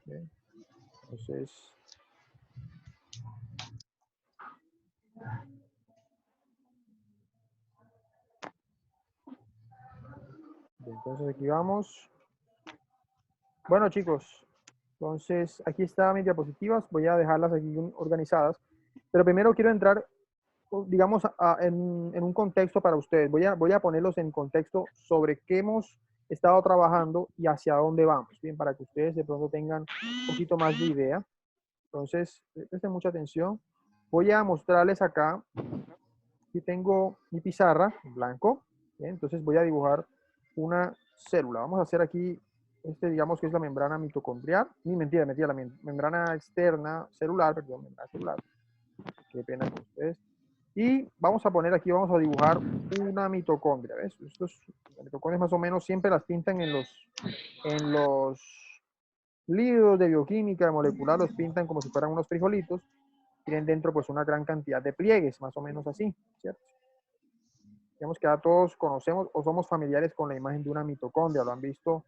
Bien, entonces, aquí vamos. Bueno, chicos, entonces aquí están mis diapositivas. Voy a dejarlas aquí organizadas. Pero primero quiero entrar, digamos, en un contexto para ustedes. Voy a ponerlos en contexto sobre qué hemos estado trabajando y hacia dónde vamos, bien, para que ustedes de pronto tengan un poquito más de idea. Entonces, presten mucha atención. Voy a mostrarles acá. Aquí tengo mi pizarra en blanco. Bien, entonces voy a dibujar una célula. Vamos a hacer aquí, digamos que es la membrana mitocondrial. Ni mentira, la membrana externa celular, perdón, membrana celular. Qué pena con ustedes. Y vamos a poner aquí, vamos a dibujar una mitocondria. ¿Ves? Las mitocondrias más o menos siempre las pintan en los libros de bioquímica, de molecular, los pintan como si fueran unos frijolitos. Tienen dentro pues una gran cantidad de pliegues, más o menos así, ¿cierto? Digamos que ya todos conocemos o somos familiares con la imagen de una mitocondria, lo han visto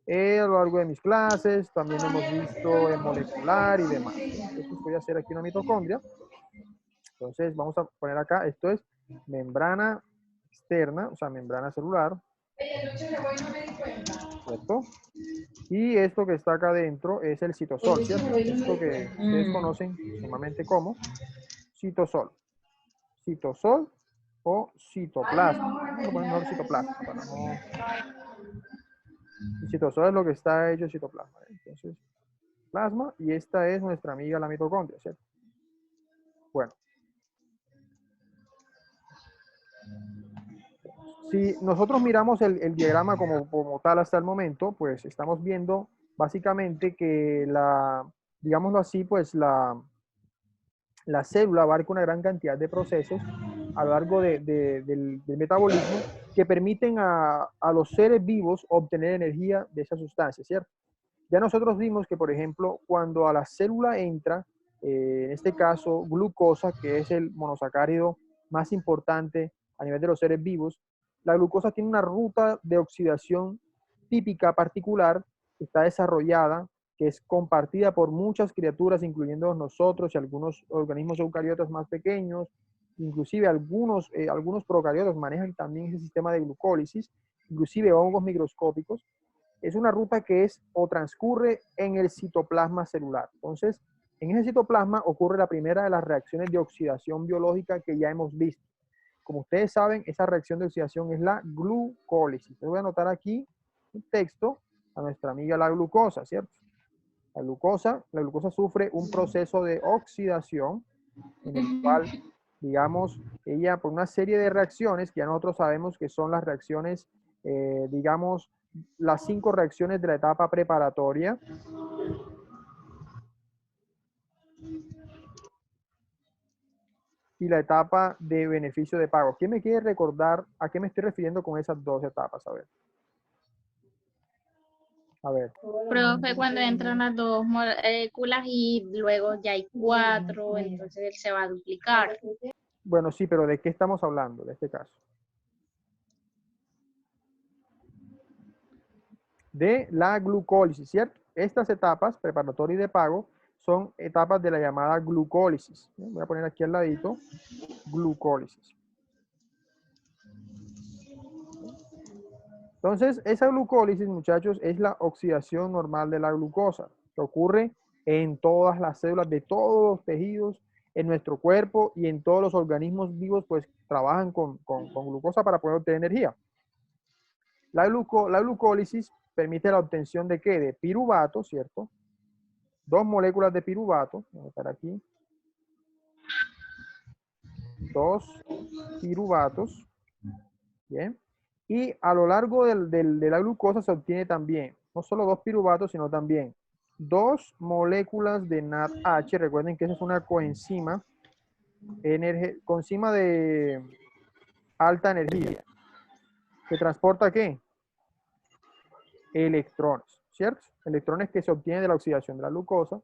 a lo largo de mis clases, también lo hemos visto en molecular y demás. ¿Sí? Entonces voy a hacer aquí una mitocondria. Entonces vamos a poner acá, esto es membrana externa, o sea, membrana celular, ¿cierto? Y esto que está acá adentro es el citosol, ¿cierto? Esto que ustedes conocen normalmente como citosol. Citosol o citoplasma. Vamos a poner mejor citoplasma para no... El citosol es lo que está hecho el citoplasma. Entonces, plasma, y esta es nuestra amiga la mitocondria, ¿cierto? Bueno, si nosotros miramos el diagrama como tal hasta el momento, pues estamos viendo básicamente que digámoslo así, pues la célula abarca una gran cantidad de procesos a lo largo del metabolismo que permiten a los seres vivos obtener energía de esa sustancia, ¿cierto? Ya nosotros vimos que, por ejemplo, cuando a la célula entra, en este caso, glucosa, que es el monosacárido más importante a nivel de los seres vivos, la glucosa tiene una ruta de oxidación típica particular que está desarrollada, que es compartida por muchas criaturas, incluyendo nosotros y algunos organismos eucariotas más pequeños, inclusive algunos procariotas manejan también ese sistema de glucólisis, inclusive hongos microscópicos. Es una ruta que es o transcurre en el citoplasma celular. Entonces, en ese citoplasma ocurre la primera de las reacciones de oxidación biológica que ya hemos visto. Como ustedes saben, esa reacción de oxidación es la glucólisis. Les voy a anotar aquí un texto a nuestra amiga la glucosa, ¿cierto? La glucosa sufre un proceso de oxidación en el cual, digamos, ella por una serie de reacciones que ya nosotros sabemos que son las reacciones, digamos, las 5 reacciones de la etapa preparatoria. Y la etapa de beneficio de pago. ¿Quién me quiere recordar a qué me estoy refiriendo con esas dos etapas? A ver. A ver. Profe, cuando entran las dos moléculas y luego ya hay 4, entonces él se va a duplicar. Bueno, sí, pero ¿de qué estamos hablando de este caso? De la glucólisis, ¿cierto? Estas etapas, preparatoria y de pago, son etapas de la llamada glucólisis. Voy a poner aquí al ladito, glucólisis. Entonces, esa glucólisis, muchachos, es la oxidación normal de la glucosa, que ocurre en todas las células de todos los tejidos en nuestro cuerpo y en todos los organismos vivos, pues trabajan con glucosa para poder obtener energía. La glucólisis permite la obtención de ¿qué? De piruvato, ¿cierto? 2 moléculas de piruvato, voy a anotar aquí, 2 piruvatos, ¿bien? Y a lo largo de la glucosa se obtiene también, no solo 2 piruvatos, sino también 2 moléculas de NADH. Recuerden que esa es una coenzima, coenzima de alta energía, que transporta ¿qué? Electrones, ¿cierto? Electrones que se obtienen de la oxidación de la glucosa.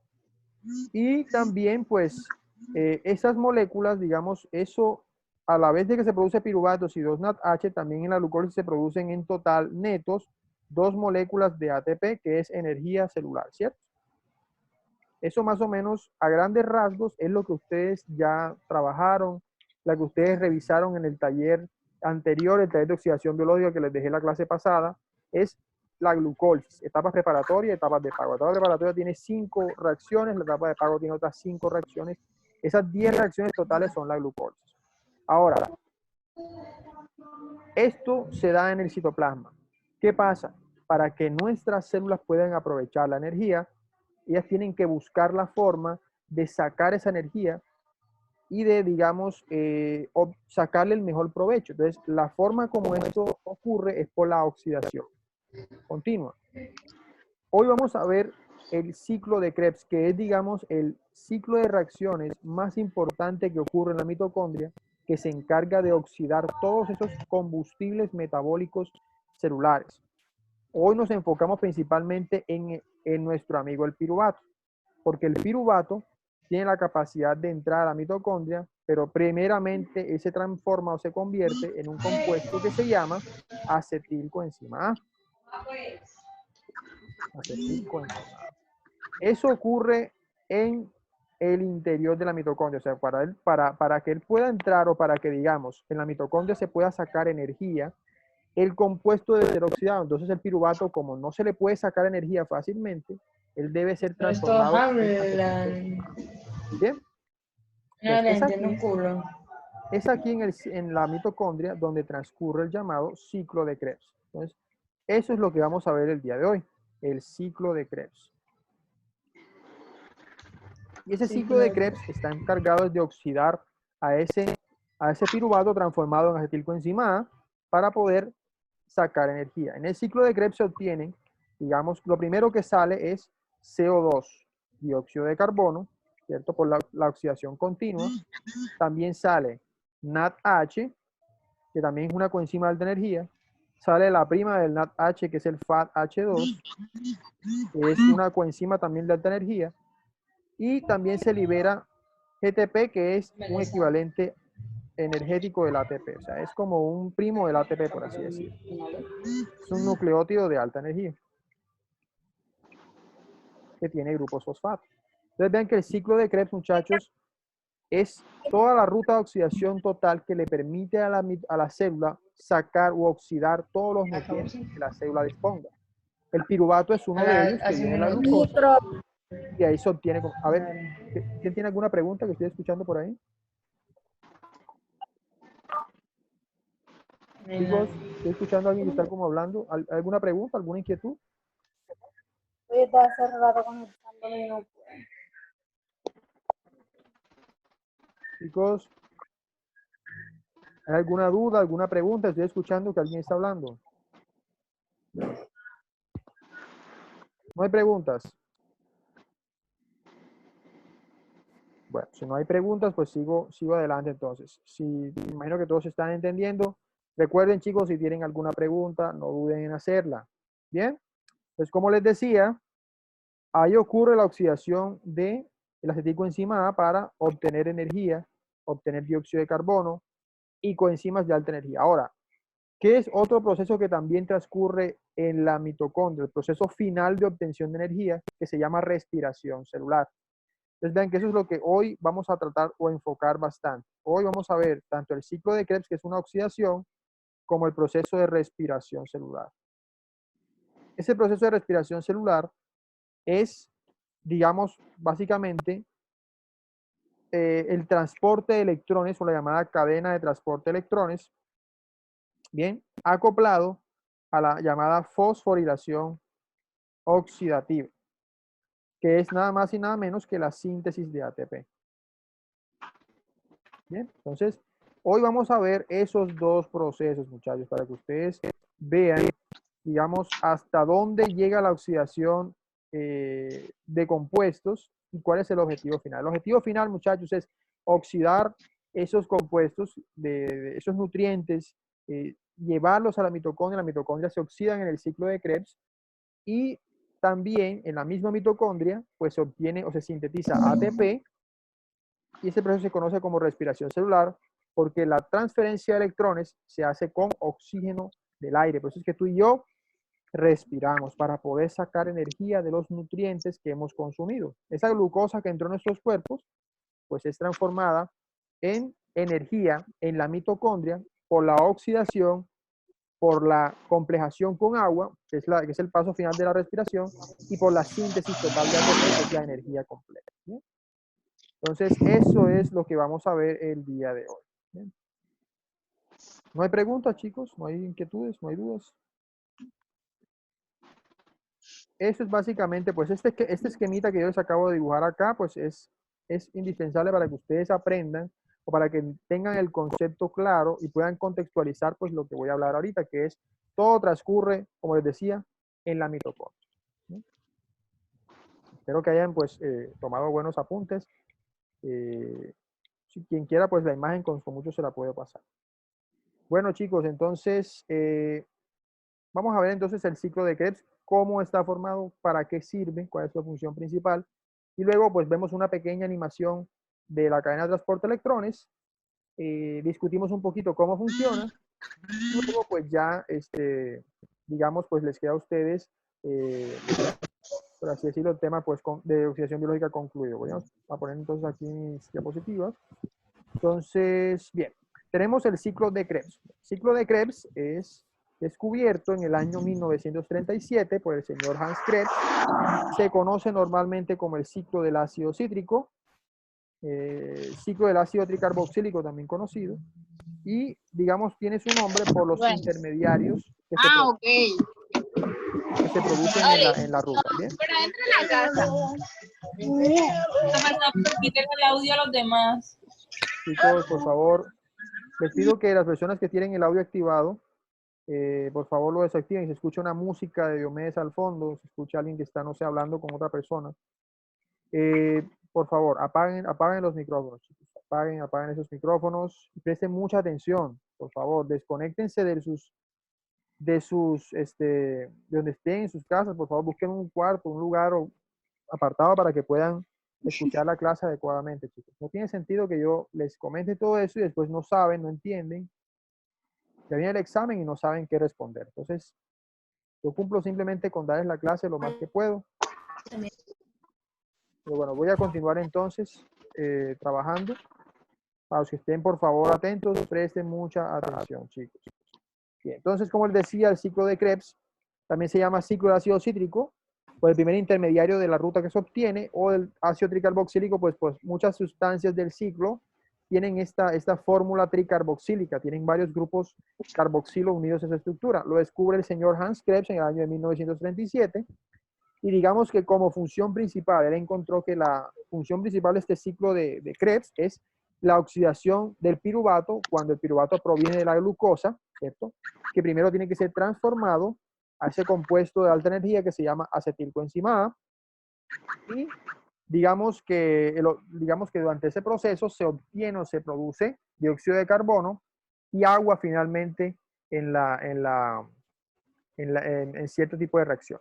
Y también, pues, esas moléculas, digamos, eso, a la vez de que se produce piruvatos y 2 NADH, también en la glucólisis se producen en total netos 2 moléculas de ATP, que es energía celular, ¿cierto? Eso más o menos a grandes rasgos es lo que ustedes ya trabajaron, la que ustedes revisaron en el taller anterior, el taller de oxidación biológica que les dejé la clase pasada, es la glucólisis, etapas preparatorias y etapas de pago. La etapa preparatoria tiene 5 reacciones, la etapa de pago tiene otras 5 reacciones. Esas 10 reacciones totales son la glucólisis. Ahora, esto se da en el citoplasma. ¿Qué pasa? Para que nuestras células puedan aprovechar la energía, ellas tienen que buscar la forma de sacar esa energía y de, digamos, sacarle el mejor provecho. Entonces, la forma como esto ocurre es por la oxidación continua. Hoy vamos a ver el ciclo de Krebs, que es, digamos, el ciclo de reacciones más importante que ocurre en la mitocondria, que se encarga de oxidar todos esos combustibles metabólicos celulares. Hoy nos enfocamos principalmente en nuestro amigo el piruvato, porque el piruvato tiene la capacidad de entrar a la mitocondria, pero primeramente se transforma o se convierte en un compuesto que se llama acetilcoenzima A. Acetilcoenzima A. Eso ocurre en el interior de la mitocondria, o sea, para que él pueda entrar o para que, digamos, en la mitocondria se pueda sacar energía, el compuesto debe ser oxidado. Entonces el piruvato, como no se le puede sacar energía fácilmente, él debe ser transformado en acetilcoenzima. ¿Bien? No le Entonces, entiendo un culo. es aquí en la mitocondria donde transcurre el llamado ciclo de Krebs. Entonces, eso es lo que vamos a ver el día de hoy, el ciclo de Krebs. Y ese ciclo de Krebs está encargado de oxidar a ese piruvato transformado en acetilcoenzima A para poder sacar energía. En el ciclo de Krebs se obtienen, digamos, lo primero que sale es CO2, dióxido de carbono, ¿cierto? Por la oxidación continua. También sale NADH, que también es una coenzima de alta energía. Sale la prima del NADH, que es el FADH2, que es una coenzima también de alta energía. Y también se libera GTP, que es un equivalente energético del ATP. O sea, es como un primo del ATP, por así decirlo. Es un nucleótido de alta energía que tiene grupos fosfato. Entonces vean que el ciclo de Krebs, muchachos, es toda la ruta de oxidación total que le permite a la célula sacar o oxidar todos los nutrientes que la célula disponga. El piruvato es uno de ellos, que viene la glucosa, y ahí se obtiene. A ver, ¿quién tiene alguna pregunta que estoy escuchando por ahí? Chicos, estoy escuchando a alguien que está como hablando. ¿Alguna pregunta, alguna inquietud? Estoy hace rato conectándome y no puedo. Chicos, ¿hay alguna duda, alguna pregunta? Estoy escuchando que alguien está hablando. ¿No hay preguntas? Bueno, si no hay preguntas, pues sigo adelante entonces. Me imagino que todos están entendiendo. Recuerden, chicos, si tienen alguna pregunta, no duden en hacerla. Bien, pues como les decía, ahí ocurre la oxidación del acetilcoenzima A para obtener energía, obtener dióxido de carbono y coenzimas de alta energía. Ahora, ¿qué es otro proceso que también transcurre en la mitocondria? El proceso final de obtención de energía, que se llama respiración celular. Entonces vean que eso es lo que hoy vamos a tratar o enfocar bastante. Hoy vamos a ver tanto el ciclo de Krebs, que es una oxidación, como el proceso de respiración celular. Ese proceso de respiración celular es, digamos, básicamente el transporte de electrones o la llamada cadena de transporte de electrones, bien, acoplado a la llamada fosforilación oxidativa, que es nada más y nada menos que la síntesis de ATP. Bien, entonces, hoy vamos a ver esos dos procesos, muchachos, para que ustedes vean, digamos, hasta dónde llega la oxidación de compuestos y cuál es el objetivo final. El objetivo final, muchachos, es oxidar esos compuestos, de esos nutrientes, llevarlos a la mitocondria se oxidan en el ciclo de Krebs y también en la misma mitocondria, pues se obtiene o se sintetiza ATP y ese proceso se conoce como respiración celular porque la transferencia de electrones se hace con oxígeno del aire. Por eso es que tú y yo respiramos para poder sacar energía de los nutrientes que hemos consumido. Esa glucosa que entró en nuestros cuerpos, pues es transformada en energía en la mitocondria por la oxidación, por la complejación con agua, que es el paso final de la respiración, y por la síntesis total de ATP, que es la energía completa. ¿Bien? Entonces, eso es lo que vamos a ver el día de hoy. ¿Bien? ¿No hay preguntas, chicos? ¿No hay inquietudes? ¿No hay dudas? Eso es básicamente, pues este esquemita que yo les acabo de dibujar acá, pues es indispensable para que ustedes aprendan o para que tengan el concepto claro y puedan contextualizar pues lo que voy a hablar ahorita, que es todo transcurre, como les decía, en la mitocondria. ¿Sí? Espero que hayan pues tomado buenos apuntes. Si quien quiera, pues la imagen con mucho se la puedo pasar. Bueno, chicos, entonces vamos a ver entonces el ciclo de Krebs, cómo está formado, para qué sirve, cuál es su función principal. Y luego pues vemos una pequeña animación de la cadena de transporte de electrones, discutimos un poquito cómo funciona, y luego pues ya, digamos, pues les queda a ustedes, por así decirlo, el tema pues de oxidación biológica concluido. Voy a poner entonces aquí mis diapositivas. Entonces, bien, tenemos el ciclo de Krebs. El ciclo de Krebs es descubierto en el año 1937 por el señor Hans Krebs. Se conoce normalmente como el ciclo del ácido cítrico, ciclo del ácido tricarboxílico también conocido, y digamos tiene su nombre por los Bueno. intermediarios Ok. que se producen en la ruta. ¿Bien? Pero entra en la casa. Quiten el audio a los demás. Chicos, por favor, les pido que las personas que tienen el audio activado, por favor lo desactiven. Se escucha una música de Diomedes al fondo, se escucha alguien que está, no sé, hablando con otra persona. Por favor, apaguen los micrófonos, chicos. Apaguen esos micrófonos y presten mucha atención, por favor. Desconéctense de donde estén en sus casas. Por favor, busquen un cuarto, un lugar apartado para que puedan escuchar la clase adecuadamente, chicos. No tiene sentido que yo les comente todo eso y después no saben, no entienden. Ya viene el examen y no saben qué responder. Entonces, yo cumplo simplemente con darles la clase lo más que puedo. Pero bueno, voy a continuar entonces trabajando. Para los que estén, por favor, atentos, presten mucha atención, chicos. Bien, entonces, como les decía, el ciclo de Krebs también se llama ciclo de ácido cítrico, por el primer intermediario de la ruta que se obtiene, o el ácido tricarboxílico, pues muchas sustancias del ciclo tienen esta fórmula tricarboxílica, tienen varios grupos carboxilo unidos a esa estructura. Lo descubre el señor Hans Krebs en el año de 1937, y digamos que como función principal, él encontró que la función principal de este ciclo de Krebs es la oxidación del piruvato, cuando el piruvato proviene de la glucosa, ¿cierto? Que primero tiene que ser transformado a ese compuesto de alta energía que se llama acetilcoenzima A, y digamos que durante ese proceso se obtiene o se produce dióxido de carbono y agua finalmente en cierto tipo de reacción.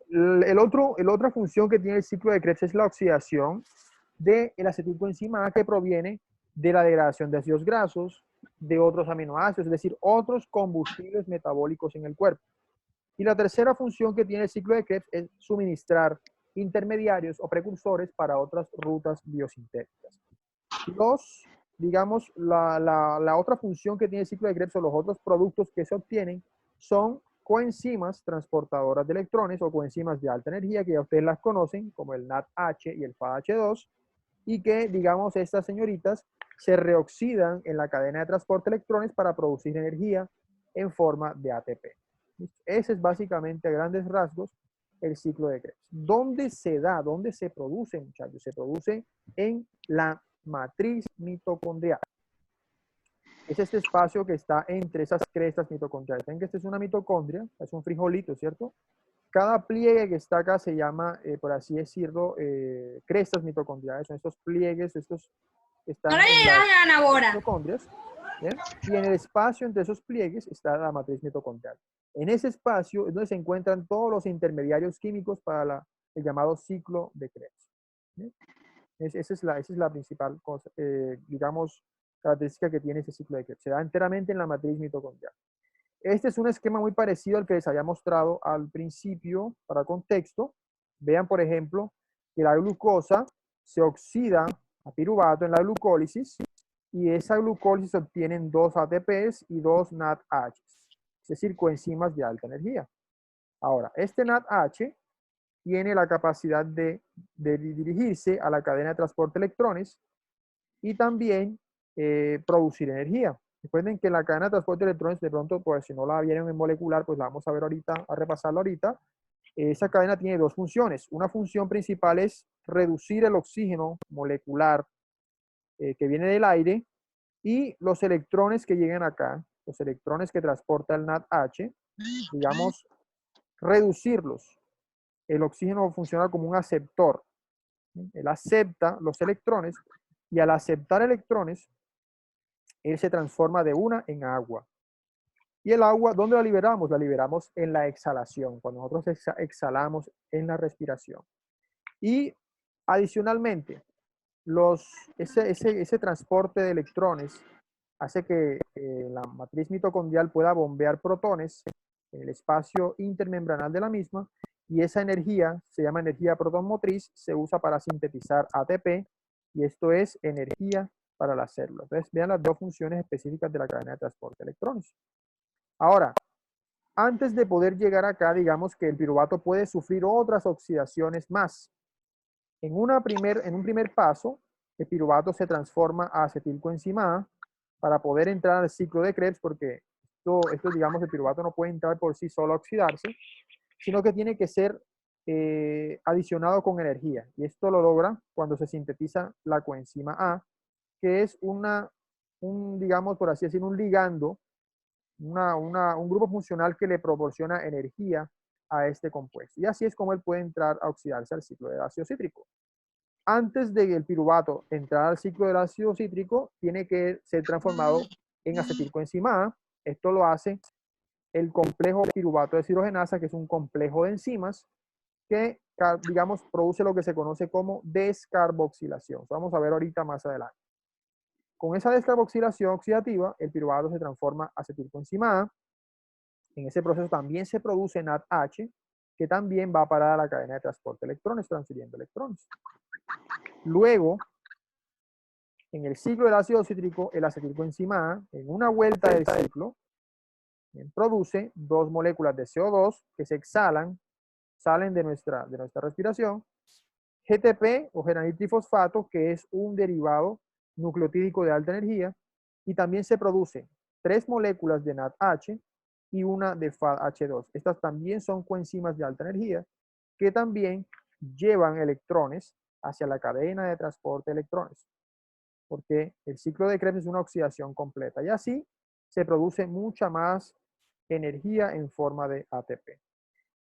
La otra función que tiene el ciclo de Krebs es la oxidación del acetilcoenzima A, que proviene de la degradación de ácidos grasos, de otros aminoácidos, es decir, otros combustibles metabólicos en el cuerpo. Y la tercera función que tiene el ciclo de Krebs es suministrar intermediarios o precursores para otras rutas biosintéticas. La otra función que tiene el ciclo de Krebs o los otros productos que se obtienen son coenzimas transportadoras de electrones o coenzimas de alta energía, que ya ustedes las conocen, como el NADH y el FADH2, y que, digamos, estas señoritas se reoxidan en la cadena de transporte de electrones para producir energía en forma de ATP. Ese es básicamente a grandes rasgos el ciclo de Krebs. ¿Dónde se da? ¿Dónde se produce, muchachos? Se produce en la matriz mitocondrial. Es este espacio que está entre esas crestas mitocondriales. Ven que esta es una mitocondria, es un frijolito, ¿cierto? Cada pliegue que está acá se llama, por así decirlo, crestas mitocondriales. Son estos pliegues, estos que están en las mitocondrias. ¿Bien? Y en el espacio entre esos pliegues está la matriz mitocondrial. En ese espacio es donde se encuentran todos los intermediarios químicos para el llamado ciclo de Krebs. ¿Bien? Esa es la principal cosa, digamos, característica que tiene ese ciclo de Krebs. Se da enteramente en la matriz mitocondrial. Este es un esquema muy parecido al que les había mostrado al principio para contexto. Vean, por ejemplo, que la glucosa se oxida a piruvato en la glucólisis y esa glucólisis obtienen 2 ATPs y 2 NADH, es decir, coenzimas de alta energía. Ahora, este NADH tiene la capacidad de dirigirse a la cadena de transporte de electrones y también producir energía. Recuerden que la cadena de transporte de electrones, de pronto, pues si no la vieron en molecular, pues la vamos a ver ahorita, a repasarla ahorita. Esa cadena tiene dos funciones. Una función principal es reducir el oxígeno molecular que viene del aire y los electrones que llegan acá, los electrones que transporta el NADH, digamos, reducirlos. El oxígeno funciona como un aceptor. Él acepta los electrones y al aceptar electrones, él se transforma de una en agua. Y el agua, ¿dónde la liberamos? La liberamos en la exhalación, cuando nosotros exhalamos en la respiración. Y adicionalmente, ese transporte de electrones hace que la matriz mitocondrial pueda bombear protones en el espacio intermembranal de la misma y esa energía se llama energía protonmotriz, se usa para sintetizar ATP y esto es energía para las células. Entonces, vean las dos funciones específicas de la cadena de transporte de electrones. Ahora, antes de poder llegar acá, digamos que el piruvato puede sufrir otras oxidaciones más. En un primer paso, el piruvato se transforma a acetilcoenzima A para poder entrar al ciclo de Krebs, porque esto, digamos, el piruvato no puede entrar por sí solo a oxidarse, sino que tiene que ser adicionado con energía. Y esto lo logra cuando se sintetiza la coenzima A, que es digamos, por así decirlo, un ligando, un grupo funcional que le proporciona energía a este compuesto. Y así es como él puede entrar a oxidarse al ciclo del ácido cítrico. Antes de que el piruvato entrar al ciclo del ácido cítrico, tiene que ser transformado en acetilcoenzima A. Esto lo hace el complejo piruvato deshidrogenasa, que es un complejo de enzimas que, digamos, produce lo que se conoce como descarboxilación. Vamos a ver ahorita más adelante. Con esa descarboxilación oxidativa, el piruvato se transforma a acetilcoenzima A. En ese proceso también se produce NADH, que también va a parar a la cadena de transporte de electrones, transfiriendo electrones. Luego, en el ciclo del ácido cítrico, el acetilcoenzima A, en una vuelta del ciclo, produce dos moléculas de CO2 que se salen de nuestra respiración, GTP o geranitrifosfato, que es un derivado nucleotídico de alta energía, y también se produce 3 moléculas de NADH y una de FADH2. Estas también son coenzimas de alta energía que también llevan electrones hacia la cadena de transporte de electrones, porque el ciclo de Krebs es una oxidación completa y así se produce mucha más energía en forma de ATP.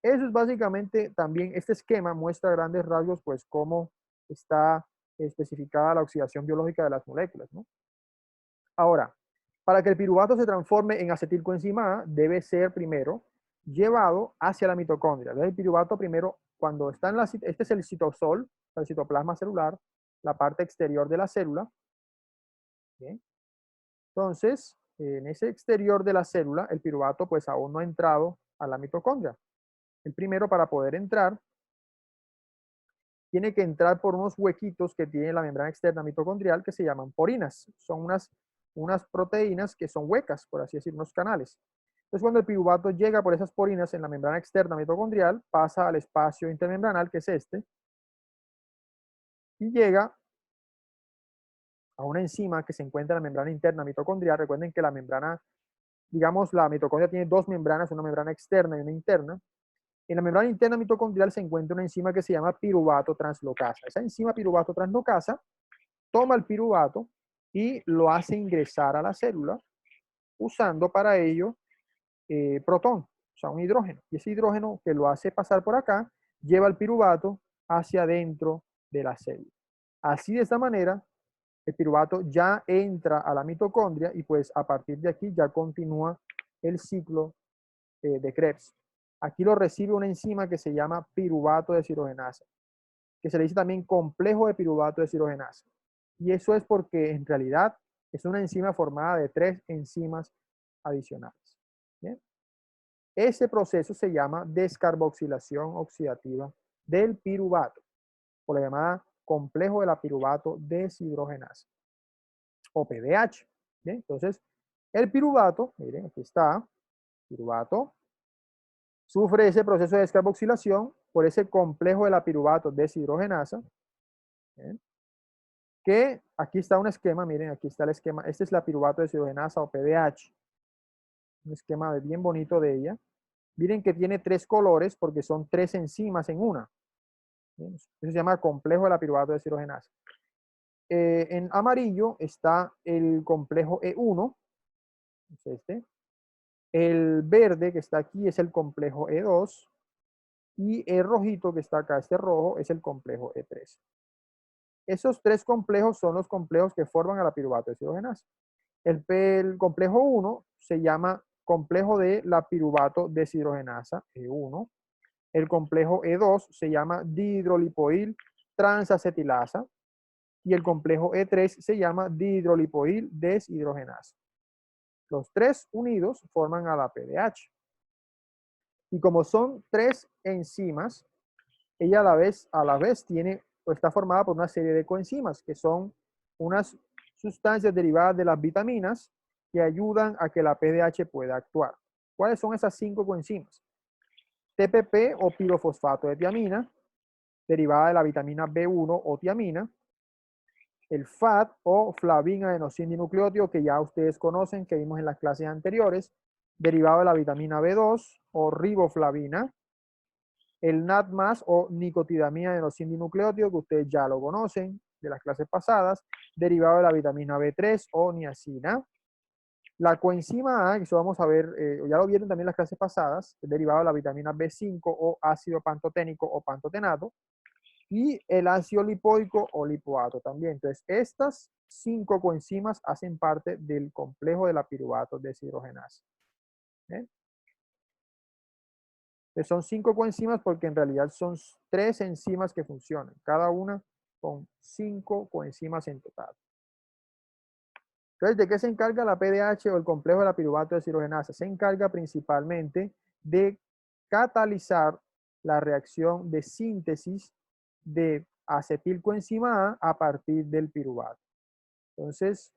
Eso es básicamente también, este esquema muestra a grandes rasgos pues cómo está especificada la oxidación biológica de las moléculas, ¿no? Ahora, para que el piruvato se transforme en acetilcoenzima A, debe ser primero llevado hacia la mitocondria. Entonces, el piruvato primero, cuando está en este es el citosol, el citoplasma celular, la parte exterior de la célula. ¿Bien? Entonces, en ese exterior de la célula, el piruvato pues aún no ha entrado a la mitocondria. El primero, para poder entrar, tiene que entrar por unos huequitos que tiene la membrana externa mitocondrial que se llaman porinas. Son unas proteínas que son huecas, por así decir, unos canales. Entonces, cuando el piruvato llega por esas porinas en la membrana externa mitocondrial, pasa al espacio intermembranal, que es este, y llega a una enzima que se encuentra en la membrana interna mitocondrial. Recuerden que la membrana, digamos, la mitocondria tiene dos membranas, una membrana externa y una interna. En la membrana interna mitocondrial se encuentra una enzima que se llama piruvato translocasa. Esa enzima piruvato translocasa toma el piruvato y lo hace ingresar a la célula usando para ello protón, o sea, un hidrógeno. Y ese hidrógeno que lo hace pasar por acá lleva el piruvato hacia adentro de la célula. Así, de esta manera, el piruvato ya entra a la mitocondria y pues a partir de aquí ya continúa el ciclo de Krebs. Aquí lo recibe una enzima que se llama piruvato deshidrogenasa, que se le dice también complejo de piruvato deshidrogenasa. Y eso es porque en realidad es una enzima formada de 3 enzimas adicionales. ¿Bien? Ese proceso se llama descarboxilación oxidativa del piruvato, por la llamada complejo de la piruvato deshidrogenasa, o PDH. ¿Bien? Entonces, el piruvato, miren, aquí está, piruvato, sufre ese proceso de descarboxilación por ese complejo de la piruvato deshidrogenasa, ¿bien? Que aquí está un esquema, miren, aquí está el esquema, este es la piruvato deshidrogenasa o PDH, un esquema bien bonito de ella. Miren que tiene 3 colores porque son 3 enzimas en una. ¿Bien? Eso se llama complejo de la piruvato deshidrogenasa. En amarillo está el complejo E1, es este. El verde que está aquí es el complejo E2 y el rojito que está acá, este rojo, es el complejo E3. Esos 3 complejos son los complejos que forman a la piruvato deshidrogenasa. El complejo 1 se llama complejo de la piruvato deshidrogenasa, E1. El complejo E2 se llama dihidrolipoil transacetilasa y el complejo E3 se llama dihidrolipoil deshidrogenasa. Los 3 unidos forman a la PDH. Y como son 3 enzimas, ella a la vez tiene o está formada por una serie de coenzimas, que son unas sustancias derivadas de las vitaminas que ayudan a que la PDH pueda actuar. ¿Cuáles son esas 5 coenzimas? TPP o pirofosfato de tiamina, derivada de la vitamina B1 o tiamina. El FAT o flavin adenosíndinucleótido, que ya ustedes conocen, que vimos en las clases anteriores, derivado de la vitamina B2 o riboflavina. El NAD+, o nicotidamina adenosíndinucleótido, que ustedes ya lo conocen de las clases pasadas, derivado de la vitamina B3 o niacina. La coenzima A, que eso vamos a ver, ya lo vieron también en las clases pasadas, derivado de la vitamina B5 o ácido pantoténico o pantotenato. Y el ácido lipoico o lipoato también. Entonces, estas 5 coenzimas hacen parte del complejo de la piruvato deshidrogenasa. ¿Eh? Son 5 coenzimas porque en realidad son 3 enzimas que funcionan, cada una con 5 coenzimas en total. Entonces, ¿de qué se encarga la PDH o el complejo de la piruvato deshidrogenasa? Se encarga principalmente de catalizar la reacción de síntesis de acetilcoenzima A partir del piruvato. Entonces,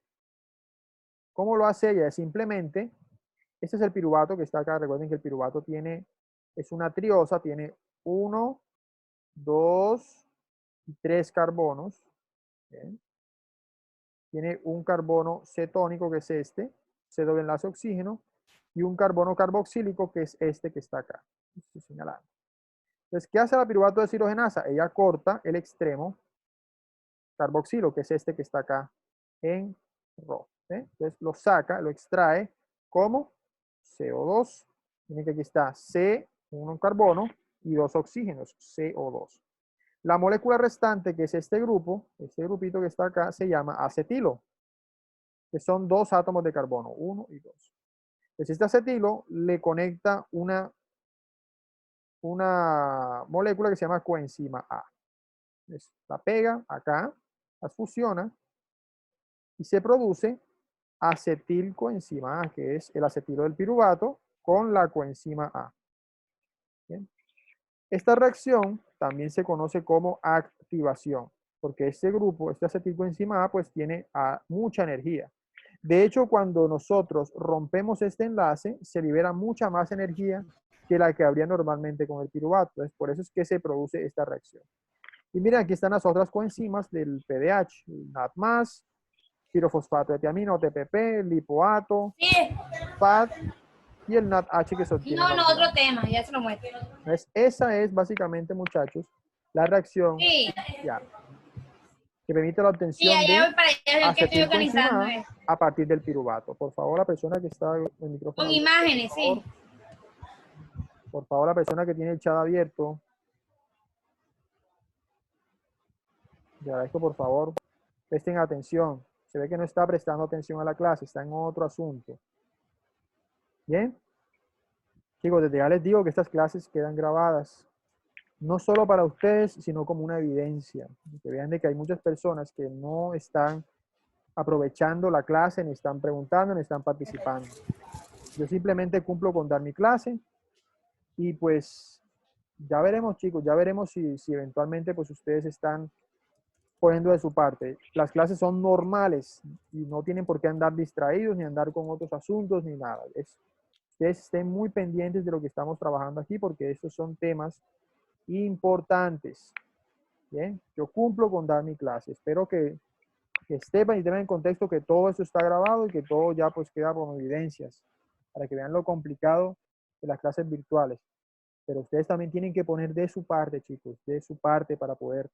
¿cómo lo hace ella? Simplemente, este es el piruvato que está acá. Recuerden que el piruvato es una triosa, tiene 1, 2 y 3 carbonos. ¿Bien? Tiene un carbono cetónico, que es este, C doble enlace oxígeno, y un carbono carboxílico, que es este que está acá. Estoy señalando. Entonces, ¿qué hace la piruvato deshidrogenasa? Ella corta el extremo carboxilo, que es este que está acá en rojo. Entonces, lo saca, lo extrae como CO2. Miren que aquí está C, un carbono, y 2 oxígenos, CO2. La molécula restante, que es este grupo, este grupito que está acá, se llama acetilo, que son 2 átomos de carbono, 1 y 2. Entonces, este acetilo le conecta una molécula que se llama coenzima A. Entonces, la pega acá, las fusiona y se produce acetilcoenzima A, que es el acetilo del piruvato con la coenzima A. ¿Bien? Esta reacción también se conoce como activación, porque este grupo, este acetilcoenzima A, pues tiene mucha energía. De hecho, cuando nosotros rompemos este enlace, se libera mucha más energía que la que habría normalmente con el piruvato. Entonces, por eso es que se produce esta reacción. Y miren, aquí están las otras coenzimas del PDH, NAD+, pirofosfato de tiamina o TPP, lipoato, Sí. FAT y el NADH que se obtiene. No, otro tema, ya se lo muestro. Entonces, esa es básicamente, muchachos, la reacción Sí. ya, que permite la Sí, obtención allá de voy para allá, que estoy organizando acetilcoenzima eso. A partir del piruvato. Por favor, la persona que está en el micrófono Con abierto, imágenes, sí. por favor, la persona que tiene el chat abierto, le agradezco, por favor, presten atención. Se ve que no está prestando atención a la clase, está en otro asunto. ¿Bien? Chicos, desde ya les digo que estas clases quedan grabadas, no solo para ustedes, sino como una evidencia. Que vean de que hay muchas personas que no están aprovechando la clase, ni están preguntando, ni están participando. Yo simplemente cumplo con dar mi clase Y pues ya veremos, chicos, ya veremos si eventualmente pues ustedes están poniendo de su parte. Las clases son normales y no tienen por qué andar distraídos ni andar con otros asuntos ni nada. Ustedes estén muy pendientes de lo que estamos trabajando aquí porque estos son temas importantes. Bien, yo cumplo con dar mi clase. Espero que sepan y tengan en contexto que todo esto está grabado y que todo ya pues queda como evidencias para que vean lo complicado de las clases virtuales. Pero ustedes también tienen que poner de su parte, chicos, de su parte para poder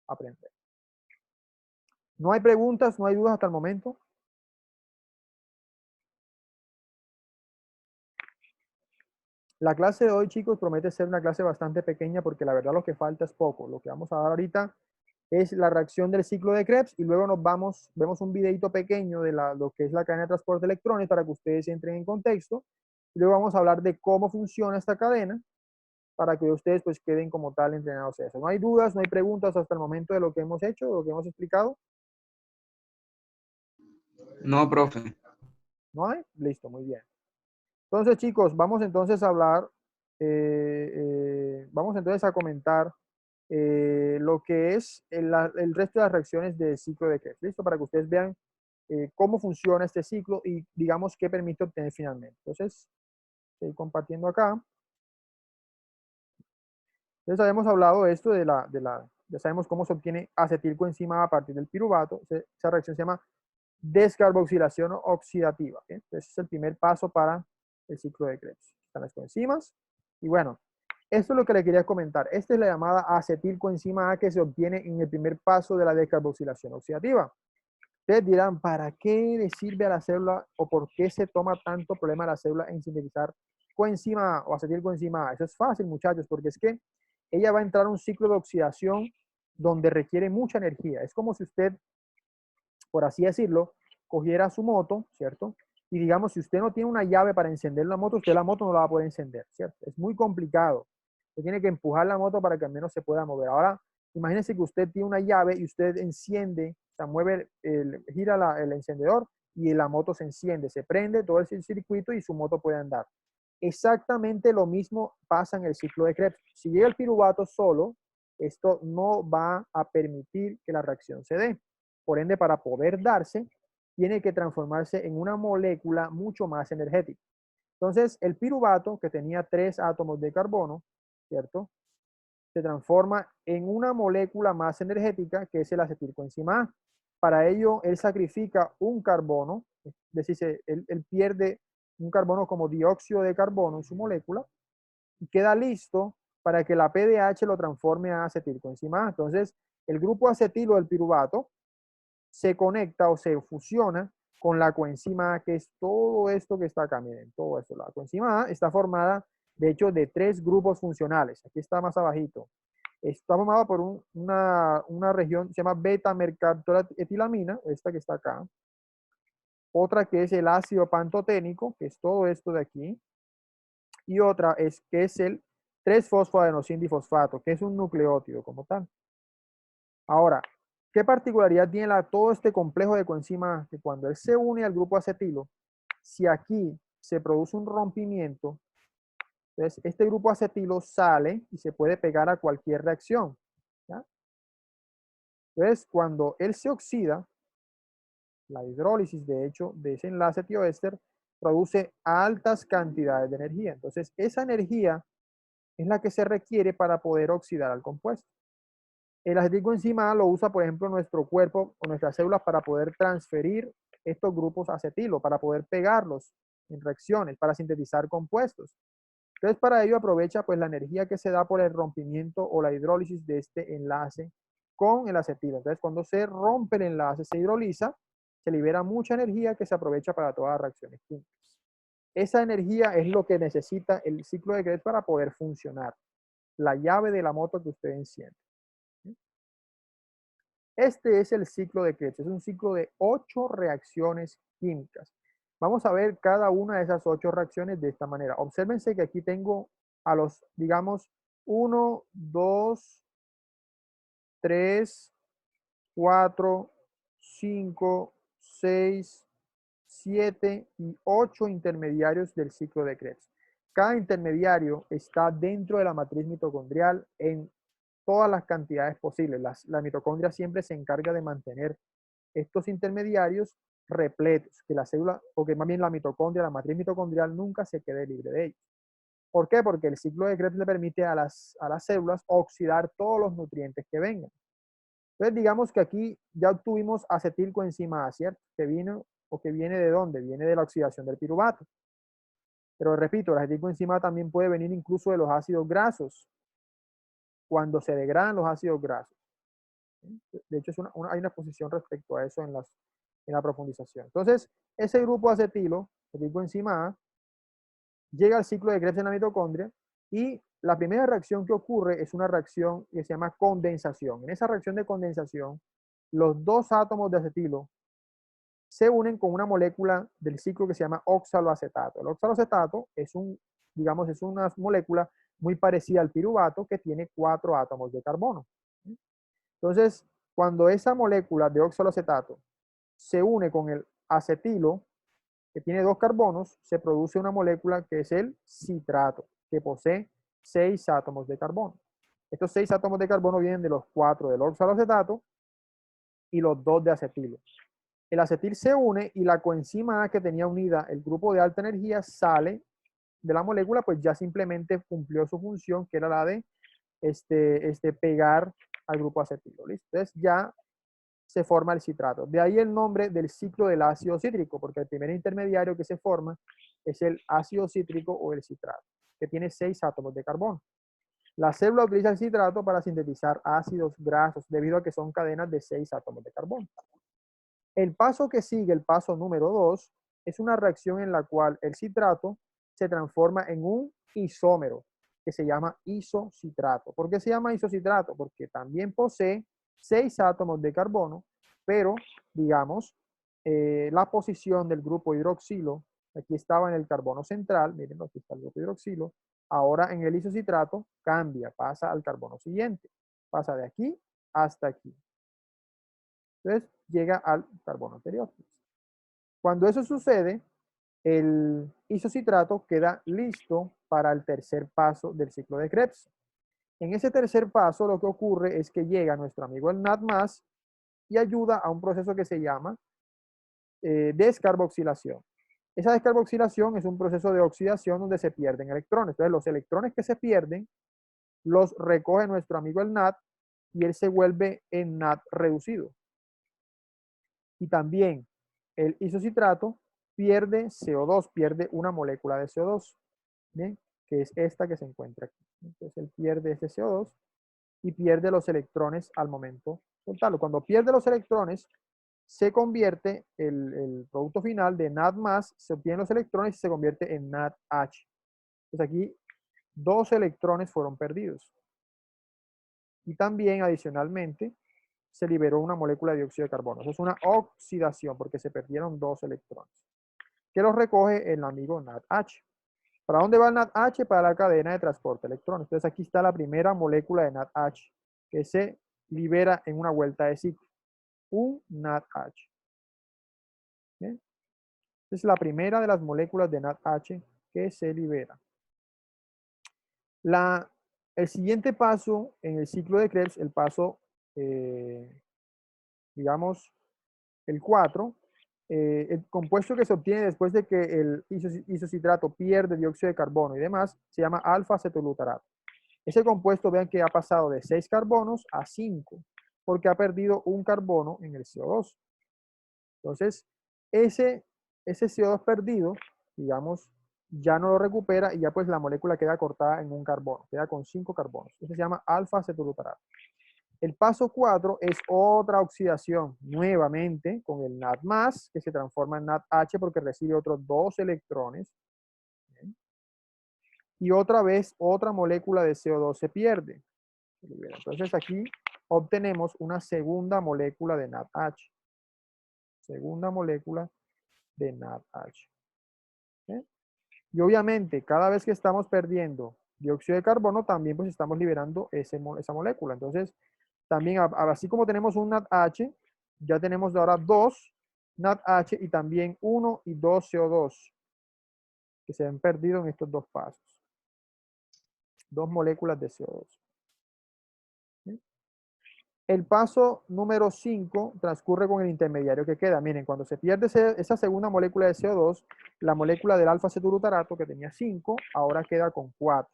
aprender. No hay preguntas, no hay dudas hasta el momento. La clase de hoy, chicos, promete ser una clase bastante pequeña porque la verdad lo que falta es poco. Lo que vamos a dar ahorita es la reacción del ciclo de Krebs y luego vemos un videito pequeño de lo que es la cadena de transporte de electrones para que ustedes entren en contexto. Y luego vamos a hablar de cómo funciona esta cadena para que ustedes pues queden como tal entrenados a eso. No hay dudas, no hay preguntas hasta el momento de lo que hemos hecho, de lo que hemos explicado. No, profe. ¿No hay? Listo, muy bien. Entonces, chicos, vamos entonces a hablar, vamos entonces a comentar lo que es el resto de las reacciones del ciclo de Krebs. ¿Listo? Para que ustedes vean cómo funciona este ciclo y digamos qué permite obtener finalmente. Entonces, estoy compartiendo acá. Entonces, habíamos hablado de esto ya sabemos cómo se obtiene acetilcoenzima a partir del piruvato. Esa reacción se llama descarboxilación oxidativa. ¿Okay? Entonces, es el primer paso para el ciclo de Krebs. Están las coenzimas. Y bueno, esto es lo que le quería comentar. Esta es la llamada acetilcoenzima A que se obtiene en el primer paso de la descarboxilación oxidativa. Ustedes dirán, ¿para qué le sirve a la célula o por qué se toma tanto problema a la célula en sintetizar coenzima A o acetilcoenzima A? Eso es fácil, muchachos, porque es que ella va a entrar a un ciclo de oxidación donde requiere mucha energía. Es como si usted, por así decirlo, cogiera su moto, ¿cierto? Y digamos, si usted no tiene una llave para encender la moto, usted la moto no la va a poder encender, ¿cierto? Es muy complicado. Usted tiene que empujar la moto para que al menos se pueda mover. Ahora, imagínese que usted tiene una llave y usted enciende, o sea, gira el encendedor y la moto se enciende, se prende todo el circuito y su moto puede andar. Exactamente lo mismo pasa en el ciclo de Krebs. Si llega el piruvato solo, esto no va a permitir que la reacción se dé. Por ende, para poder darse, tiene que transformarse en una molécula mucho más energética. Entonces, el piruvato, que tenía 3 átomos de carbono, ¿cierto? Se transforma en una molécula más energética, que es el acetilcoenzima A. Para ello, él sacrifica un carbono, es decir, él pierde un carbono como dióxido de carbono en su molécula y queda listo para que la PDH lo transforme a acetilcoenzima A. Entonces, el grupo acetilo del piruvato se conecta o se fusiona con la coenzima A, que es todo esto que está acá. Miren, todo esto. La coenzima A está formada, de hecho, de 3 grupos funcionales. Aquí está más abajito. Está formada por una región, se llama beta-mercaptoetilamina, esta que está acá. Otra que es el ácido pantoténico, que es todo esto de aquí. Y otra es que es el 3-fosfoadenosindifosfato, que es un nucleótido como tal. Ahora, ¿qué particularidad tiene todo este complejo de coenzima A? Que cuando él se une al grupo acetilo, si aquí se produce un rompimiento, entonces este grupo acetilo sale y se puede pegar a cualquier reacción. ¿Ya? Entonces, cuando él se oxida, la hidrólisis, de hecho, de ese enlace tioéster, produce altas cantidades de energía. Entonces, esa energía es la que se requiere para poder oxidar al compuesto. El acetilcoenzima A lo usa, por ejemplo, nuestro cuerpo o nuestras células para poder transferir estos grupos acetilo, para poder pegarlos en reacciones, para sintetizar compuestos. Entonces, para ello aprovecha pues la energía que se da por el rompimiento o la hidrólisis de este enlace con el acetilo. Entonces, cuando se rompe el enlace, se hidroliza, se libera mucha energía que se aprovecha para todas las reacciones químicas. Esa energía es lo que necesita el ciclo de Krebs para poder funcionar. La llave de la moto que usted enciende. Este es el ciclo de Krebs. Es un ciclo de 8 reacciones químicas. Vamos a ver cada una de esas 8 reacciones de esta manera. Obsérvense que aquí tengo a los, digamos, 1, 2, 3, 4, 5, 6, 7 y 8 intermediarios del ciclo de Krebs. cada intermediario está dentro de la matriz mitocondrial en todas las cantidades posibles. La mitocondria siempre se encarga de mantener estos intermediarios repletos, que la célula, o que más bien la mitocondria, la matriz mitocondrial nunca se quede libre de ellos. ¿Por qué? Porque el ciclo de Krebs le permite a las células oxidar todos los nutrientes que vengan. Entonces, digamos que aquí ya obtuvimos acetilcoenzima A, ¿cierto? Que viene ¿de dónde? Viene de la oxidación del piruvato. Pero repito, la acetilcoenzima A también puede venir incluso de los ácidos grasos, cuando se degradan los ácidos grasos. De hecho, hay una exposición respecto a eso en la profundización. Entonces, ese grupo acetilo, acetilcoenzima A, llega al ciclo de Krebs en la mitocondria y la primera reacción que ocurre es una reacción que se llama condensación. En esa reacción de condensación, los dos átomos de acetilo se unen con una molécula del ciclo que se llama oxaloacetato. El oxaloacetato es es una molécula muy parecida al piruvato que tiene 4 átomos de carbono. Entonces, cuando esa molécula de oxaloacetato se une con el acetilo, que tiene 2 carbonos, se produce una molécula que es el citrato, que posee 6 átomos de carbono. Estos 6 átomos de carbono vienen de los 4 del oxaloacetato y los 2 de acetilo. El acetil se une y la coenzima A que tenía unida el grupo de alta energía sale de la molécula, pues ya simplemente cumplió su función, que era la de pegar al grupo acetilo. ¿Listo? Entonces ya se forma el citrato. De ahí el nombre del ciclo del ácido cítrico, porque el primer intermediario que se forma es el ácido cítrico o el citrato, que tiene 6 átomos de carbono. La célula utiliza el citrato para sintetizar ácidos grasos, debido a que son cadenas de 6 átomos de carbono. El paso que sigue, el paso número 2, es una reacción en la cual el citrato se transforma en un isómero, que se llama isocitrato. ¿Por qué se llama isocitrato? Porque también posee 6 átomos de carbono, pero, digamos, la posición del grupo hidroxilo, aquí estaba en el carbono central, miren, aquí está el grupo hidroxilo, ahora en el isocitrato cambia, pasa al carbono siguiente, pasa de aquí hasta aquí. Entonces, llega al carbono anterior. Cuando eso sucede, el isocitrato queda listo para el tercer paso del ciclo de Krebs. En ese tercer paso, lo que ocurre es que llega nuestro amigo el NAD+ y ayuda a un proceso que se llama descarboxilación. Esa descarboxilación es un proceso de oxidación donde se pierden electrones. Entonces, los electrones que se pierden los recoge nuestro amigo el NAD y él se vuelve en NAD reducido. Y también el isocitrato pierde CO2, pierde una molécula de CO2, ¿bien? Que es esta que se encuentra aquí. Entonces él pierde ese CO2 y pierde los electrones al momento de soltarlo. Cuando pierde los electrones, se convierte el producto final de NAD+, se obtienen los electrones y se convierte en NADH. Entonces aquí 2 electrones fueron perdidos. Y también adicionalmente se liberó una molécula de dióxido de carbono. Eso es una oxidación porque se perdieron 2 electrones. Que los recoge el amigo NADH. ¿Para dónde va el NADH? Para la cadena de transporte de electrones. Entonces aquí está la primera molécula de NADH que se libera en una vuelta de ciclo. Un NADH. ¿Bien? Es la primera de las moléculas de NADH que se libera. El siguiente paso en el ciclo de Krebs, el paso, digamos, el 4, el compuesto que se obtiene después de que el isocitrato pierde dióxido de carbono y demás, se llama alfa-acetolutarato. Ese compuesto, vean que ha pasado de 6 carbonos a 5, porque ha perdido un carbono en el CO2. Entonces, ese CO2 perdido, digamos, ya no lo recupera y ya pues la molécula queda cortada en un carbono, queda con 5 carbonos. Eso se llama alfa-acetolutarato. El paso 4 es otra oxidación, nuevamente con el NAD+, que se transforma en NADH porque recibe otros 2 electrones. ¿Bien? Y otra vez, otra molécula de CO2 se pierde. Entonces aquí obtenemos una segunda molécula de NADH. Segunda molécula de NADH. ¿Bien? Y obviamente, cada vez que estamos perdiendo dióxido de carbono, también pues estamos liberando esa molécula. Entonces, también, así como tenemos un NADH, ya tenemos ahora 2 NADH y también 1 y 2 CO2. que se han perdido en estos dos pasos. Dos moléculas de CO2. ¿Sí? El paso número 5 transcurre con el intermediario que queda. Miren, cuando se pierde esa segunda molécula de CO2, la molécula del alfa-cetolutarato, que tenía 5, ahora queda con 4.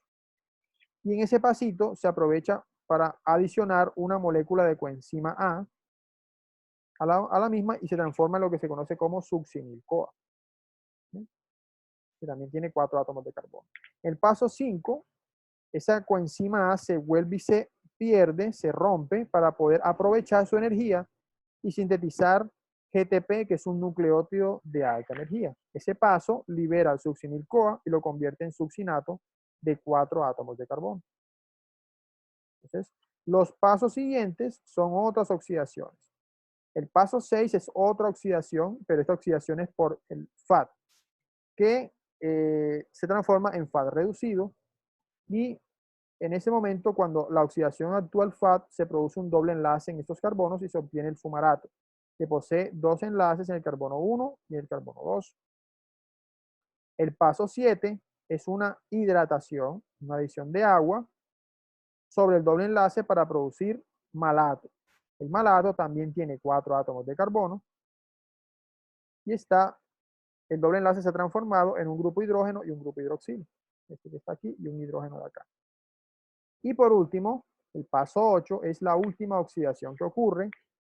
Y en ese pasito se aprovecha para adicionar una molécula de coenzima A a la misma y se transforma en lo que se conoce como succinil-CoA, ¿sí? Que también tiene 4 átomos de carbono. El paso 5, esa coenzima A se vuelve y se pierde, se rompe para poder aprovechar su energía y sintetizar GTP, que es un nucleótido de alta energía. Ese paso libera el succinil-CoA y lo convierte en succinato de 4 átomos de carbono. Entonces, los pasos siguientes son otras oxidaciones. El paso 6 es otra oxidación, pero esta oxidación es por el FAD, que se transforma en FAD reducido, y en ese momento, cuando la oxidación actúa al FAD, se produce un doble enlace en estos carbonos y se obtiene el fumarato, que posee dos enlaces en el carbono 1 y el carbono 2. El paso 7 es una hidratación, una adición de agua sobre el doble enlace para producir malato. El malato también tiene 4 átomos de carbono y el doble enlace se ha transformado en un grupo hidrógeno y un grupo hidroxilo. Este que está aquí y un hidrógeno de acá. Y por último, el paso 8 es la última oxidación que ocurre.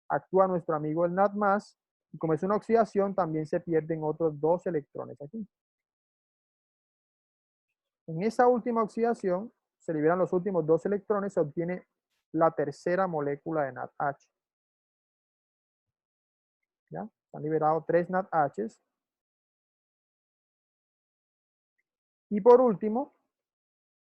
Actúa nuestro amigo el NAD+, y como es una oxidación, también se pierden otros 2 electrones aquí. En esa última oxidación, se liberan los últimos 2 electrones, se obtiene la tercera molécula de NADH. ¿Ya? Se han liberado 3 NADHs. Y por último,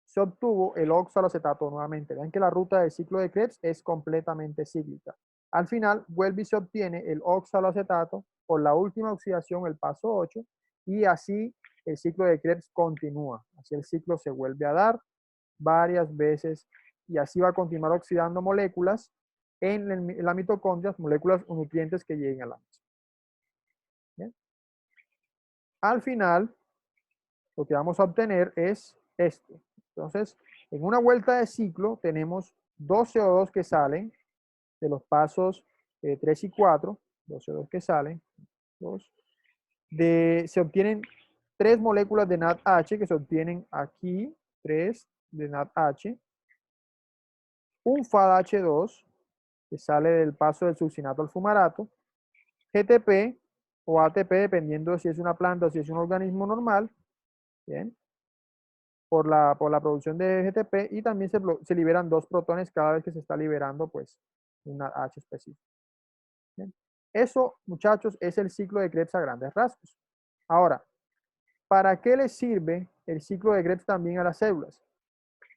se obtuvo el oxaloacetato nuevamente. Ven que la ruta del ciclo de Krebs es completamente cíclica. Al final, vuelve y se obtiene el oxaloacetato por la última oxidación, el paso 8, y así el ciclo de Krebs continúa. Así el ciclo se vuelve a dar varias veces y así va a continuar oxidando moléculas en la mitocondria, moléculas o nutrientes que lleguen a la misma. ¿Bien? Al final, lo que vamos a obtener es esto. Entonces, en una vuelta de ciclo tenemos 2 CO2 que salen de los pasos 3 y 4, 2 CO2 que salen, 2. Se obtienen 3 moléculas de NADH que se obtienen aquí, 3 de NADH, un FADH2 que sale del paso del succinato al fumarato, GTP o ATP, dependiendo de si es una planta o si es un organismo normal, ¿bien? Por la producción de GTP, y también se liberan 2 protones cada vez que se está liberando pues una H específica. ¿Bien? Eso, muchachos, es el ciclo de Krebs a grandes rasgos. Ahora, ¿para qué les sirve el ciclo de Krebs también a las células?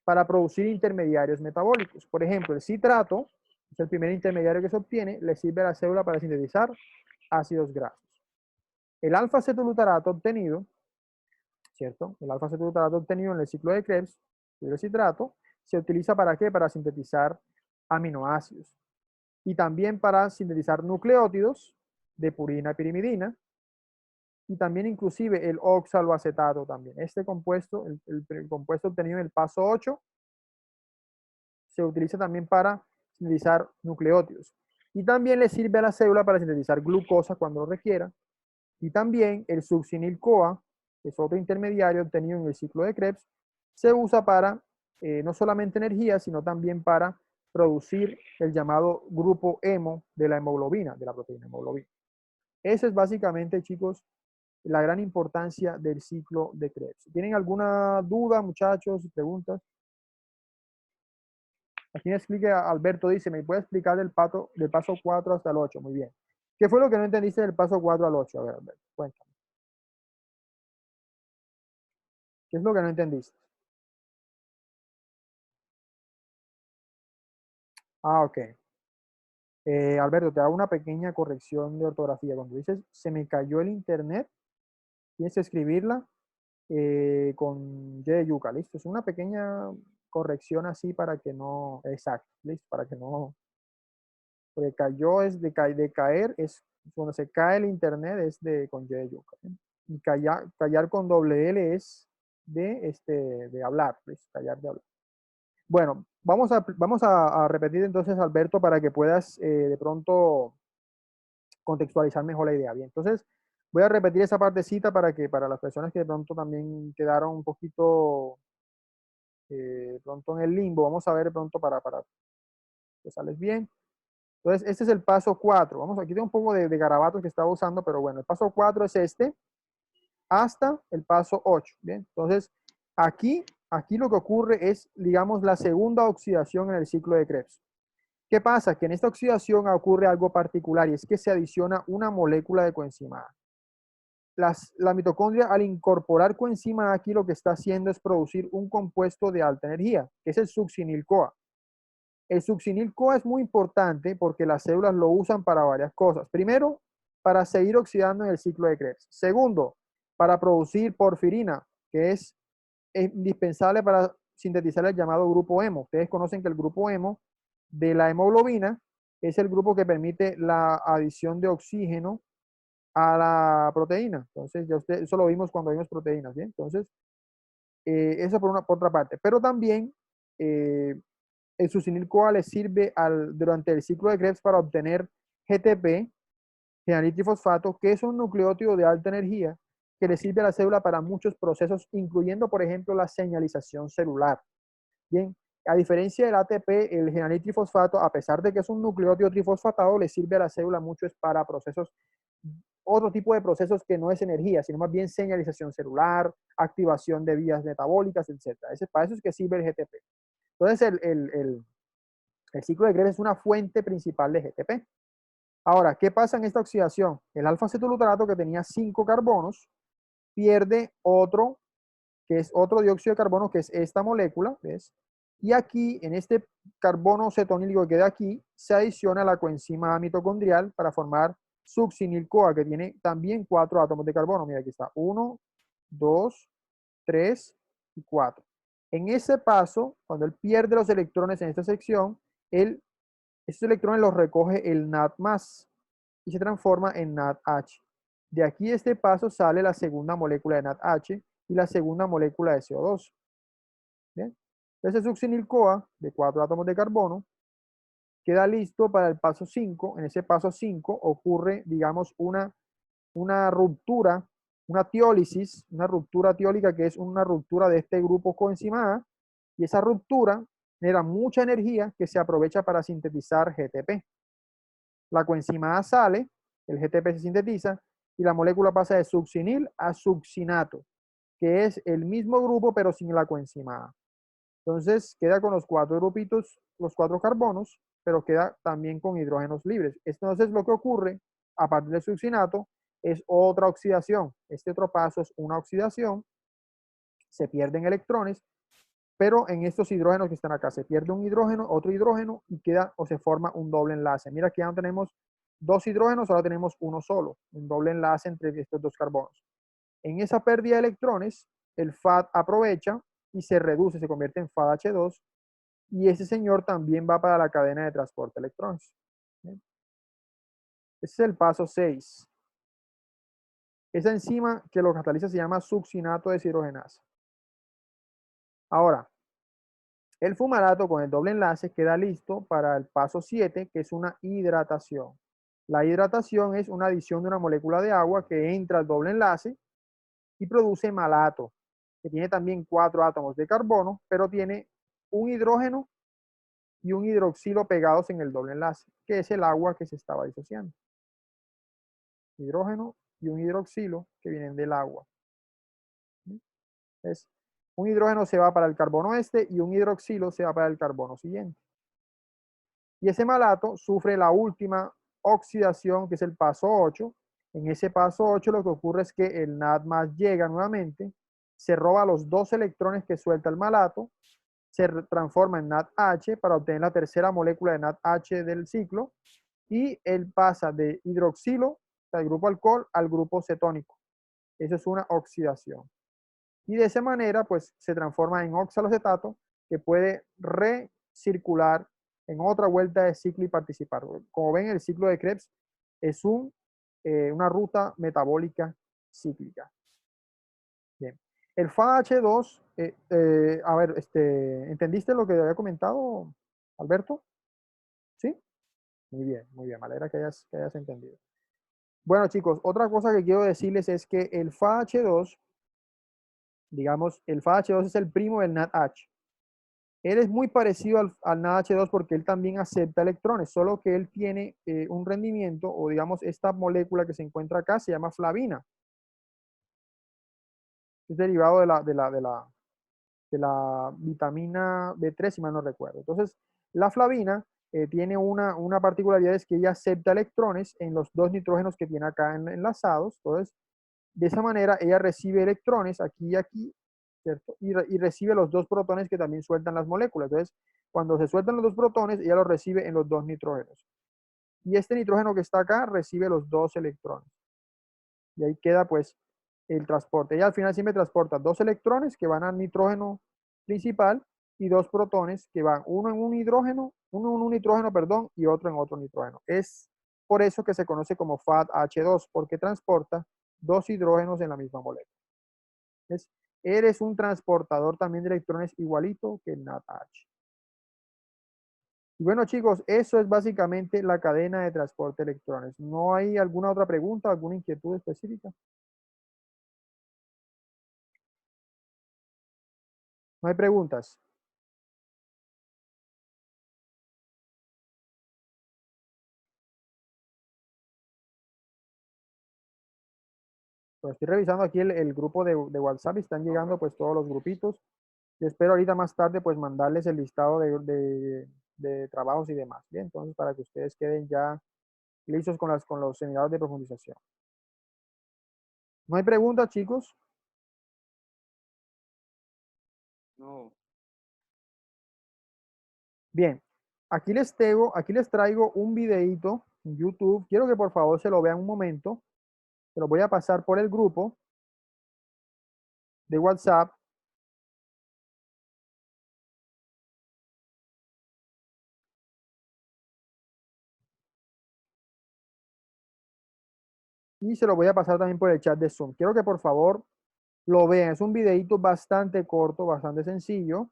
Para producir intermediarios metabólicos. Por ejemplo, el citrato, es el primer intermediario que se obtiene, le sirve a la célula para sintetizar ácidos grasos. El alfa-cetolutarato obtenido, ¿cierto? El alfa-cetolutarato obtenido en el ciclo de Krebs, el citrato, se utiliza ¿para qué? Para sintetizar aminoácidos. Y también para sintetizar nucleótidos de purina y pirimidina. Y también inclusive el oxaloacetato también. Este compuesto, el compuesto obtenido en el paso 8, se utiliza también para sintetizar nucleótidos. Y también le sirve a la célula para sintetizar glucosa cuando lo requiera. Y también el succinil-CoA, que es otro intermediario obtenido en el ciclo de Krebs, se usa para no solamente energía, sino también para producir el llamado grupo hemo de la hemoglobina, de la proteína hemoglobina. Esa es básicamente, chicos, la gran importancia del ciclo de Krebs. ¿Tienen alguna duda, muchachos, preguntas? Aquí me explica, Alberto dice, ¿me puede explicar del paso 4 hasta el 8? Muy bien. ¿Qué fue lo que no entendiste del paso 4 al 8? A ver, Alberto, cuéntame. ¿Qué es lo que no entendiste? Ah, ok. Alberto, te hago una pequeña corrección de ortografía. Cuando dices, se me cayó el internet, tienes que escribirla con Y de yuca, ¿listo? Es una pequeña corrección así para que no, exacto, ¿listo? Para que no, porque cayó es de caer, es cuando se cae el internet es con Y de yuca, ¿sí? Y callar con doble L es de hablar, pues, callar de hablar. Bueno, vamos a repetir entonces, Alberto, para que puedas de pronto contextualizar mejor la idea. Bien, entonces voy a repetir esa partecita para las personas que de pronto también quedaron un poquito de pronto en el limbo, vamos a ver de pronto para que sales bien. Entonces, este es el paso 4. Vamos, aquí tengo un poco de garabatos que estaba usando, pero bueno, el paso 4 es este, hasta el paso 8. Bien, entonces, aquí lo que ocurre es, digamos, la segunda oxidación en el ciclo de Krebs. ¿Qué pasa? Que en esta oxidación ocurre algo particular y es que se adiciona una molécula de coenzima A. La mitocondria, al incorporar coenzima A, aquí lo que está haciendo es producir un compuesto de alta energía, que es el succinil-CoA. El succinil-CoA es muy importante porque las células lo usan para varias cosas. Primero, para seguir oxidando en el ciclo de Krebs. Segundo, para producir porfirina, que es indispensable para sintetizar el llamado grupo hemo. Ustedes conocen que el grupo hemo de la hemoglobina es el grupo que permite la adición de oxígeno a la proteína. Entonces, eso lo vimos cuando vimos proteínas, ¿bien? Entonces, eso por otra parte. Pero también el succinil-CoA le sirve durante el ciclo de Krebs para obtener GTP, genalitrifosfato, que es un nucleótido de alta energía que le sirve a la célula para muchos procesos, incluyendo, por ejemplo, la señalización celular. Bien, a diferencia del ATP, el genalitrifosfato, a pesar de que es un nucleótido trifosfatado, le sirve a la célula mucho es para procesos, otro tipo de procesos que no es energía, sino más bien señalización celular, activación de vías metabólicas, etc. Para eso es que sirve el GTP. Entonces, el ciclo de Krebs es una fuente principal de GTP. Ahora, ¿qué pasa en esta oxidación? El alfa-acetoluterato, que tenía 5 carbonos, pierde otro, que es otro dióxido de carbono, que es esta molécula, ¿ves? Y aquí, en este carbono cetonílico que queda aquí, se adiciona la coenzima A mitocondrial para formar succinil-CoA, que tiene también 4 átomos de carbono. Mira, aquí está, 1, 2, 3 y 4. En ese paso, cuando él pierde los electrones en esta sección, esos electrones los recoge el NAD+, y se transforma en NADH. De aquí, de este paso, sale la segunda molécula de NADH y la segunda molécula de CO2. ¿Bien? Entonces, el succinil-CoA, de 4 átomos de carbono, queda listo para el paso 5. En ese paso 5 ocurre, digamos, una ruptura, una tiólisis, una ruptura tiólica, que es una ruptura de este grupo coenzima A, y esa ruptura genera mucha energía que se aprovecha para sintetizar GTP. La coenzima A sale, el GTP se sintetiza y la molécula pasa de succinil a succinato, que es el mismo grupo pero sin la coenzima A. Entonces queda con los 4 grupitos, los 4 carbonos, pero queda también con hidrógenos libres. Entonces lo que ocurre a partir del succinato es otra oxidación. Este otro paso es una oxidación, se pierden electrones, pero en estos hidrógenos que están acá se pierde un hidrógeno, otro hidrógeno y queda o se forma un doble enlace. Mira, aquí ya no tenemos 2 hidrógenos, ahora tenemos uno solo, un doble enlace entre estos 2 carbonos. En esa pérdida de electrones, el FAD aprovecha y se reduce, se convierte en FADH2 y ese señor también va para la cadena de transporte de electrones. ¿Bien? Ese es el paso 6. Esa enzima que lo cataliza se llama succinato deshidrogenasa. Ahora, el fumarato con el doble enlace queda listo para el paso 7, que es una hidratación. La hidratación es una adición de una molécula de agua que entra al doble enlace y produce malato, que tiene también 4 átomos de carbono, pero tiene un hidrógeno y un hidroxilo pegados en el doble enlace, que es el agua que se estaba disociando. Hidrógeno y un hidroxilo que vienen del agua. Entonces, un hidrógeno se va para el carbono este y un hidroxilo se va para el carbono siguiente. Y ese malato sufre la última oxidación, que es el paso 8. En ese paso 8 lo que ocurre es que el NAD+ llega nuevamente, se roba los 2 electrones que suelta el malato, se transforma en NADH para obtener la tercera molécula de NADH del ciclo y él pasa de hidroxilo, del grupo alcohol, al grupo cetónico. Eso es una oxidación. Y de esa manera, pues, se transforma en oxalocetato que puede recircular en otra vuelta de ciclo y participar. Como ven, el ciclo de Krebs es una ruta metabólica cíclica. Bien. El FAH2, a ver, ¿entendiste lo que había comentado, Alberto? ¿Sí? Muy bien, me alegra que hayas entendido. Bueno, chicos, otra cosa que quiero decirles es que el FAH2, digamos, el FAH2 es el primo del NADH. Él es muy parecido al NaH2 porque él también acepta electrones, solo que él tiene un rendimiento, o digamos, esta molécula que se encuentra acá se llama flavina. Es derivado de la vitamina B3, si mal no recuerdo. Entonces, la flavina tiene una particularidad, es que ella acepta electrones en los dos nitrógenos que tiene acá enlazados. Entonces, de esa manera, ella recibe electrones aquí y aquí, ¿cierto? Y recibe los dos protones que también sueltan las moléculas. Entonces, cuando se sueltan los dos protones, ella los recibe en los dos nitrógenos. Y este nitrógeno que está acá recibe los dos electrones. Y ahí queda, pues, el transporte. Ella al final siempre transporta dos electrones que van al nitrógeno principal y dos protones que van uno en un hidrógeno, uno en un nitrógeno, perdón, y otro en otro nitrógeno. Es por eso que se conoce como FADH2, porque transporta dos hidrógenos en la misma molécula. ¿Ves? Eres un transportador también de electrones igualito que el NADH. Y bueno, chicos, eso es básicamente la cadena de transporte de electrones. ¿No hay alguna otra pregunta, alguna inquietud específica? ¿No hay preguntas? Pues estoy revisando aquí el grupo de WhatsApp y están llegando pues todos los grupitos. Yo espero ahorita más tarde pues mandarles el listado de trabajos y demás. Bien, entonces para que ustedes queden ya listos con los seminarios de profundización. ¿No hay preguntas, chicos? No. Bien, aquí les traigo un videito en YouTube. Quiero que por favor se lo vean un momento. Se lo voy a pasar por el grupo de WhatsApp. Y se lo voy a pasar también por el chat de Zoom. Quiero que por favor lo vean. Es un videito bastante corto, bastante sencillo,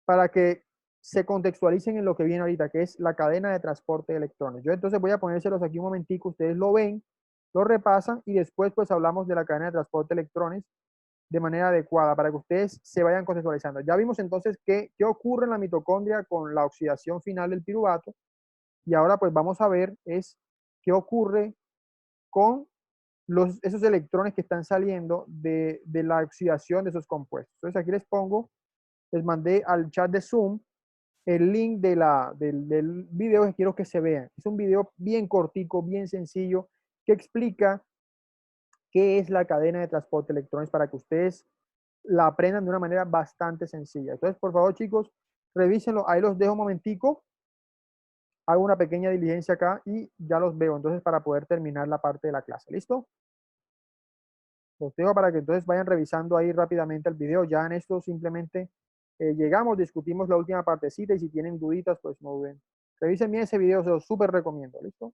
para que se contextualicen en lo que viene ahorita, que es la cadena de transporte de electrones. Yo entonces voy a ponérselos aquí un momentico, ustedes lo ven, lo repasan y después pues hablamos de la cadena de transporte de electrones de manera adecuada para que ustedes se vayan contextualizando. Ya vimos entonces qué ocurre en la mitocondria con la oxidación final del piruvato y ahora pues vamos a ver es qué ocurre con esos electrones que están saliendo de la oxidación de esos compuestos. Entonces aquí les mandé al chat de Zoom el link del video que quiero que se vean. Es un video bien cortico, bien sencillo, que explica qué es la cadena de transporte de electrones para que ustedes la aprendan de una manera bastante sencilla. Entonces, por favor, chicos, revísenlo. Ahí los dejo un momentico. Hago una pequeña diligencia acá y ya los veo. Entonces, para poder terminar la parte de la clase. ¿Listo? Los dejo para que entonces vayan revisando ahí rápidamente el video. Ya en esto simplemente llegamos, discutimos la última partecita y si tienen duditas, pues no duden. Revisen bien ese video, se los súper recomiendo. ¿Listo?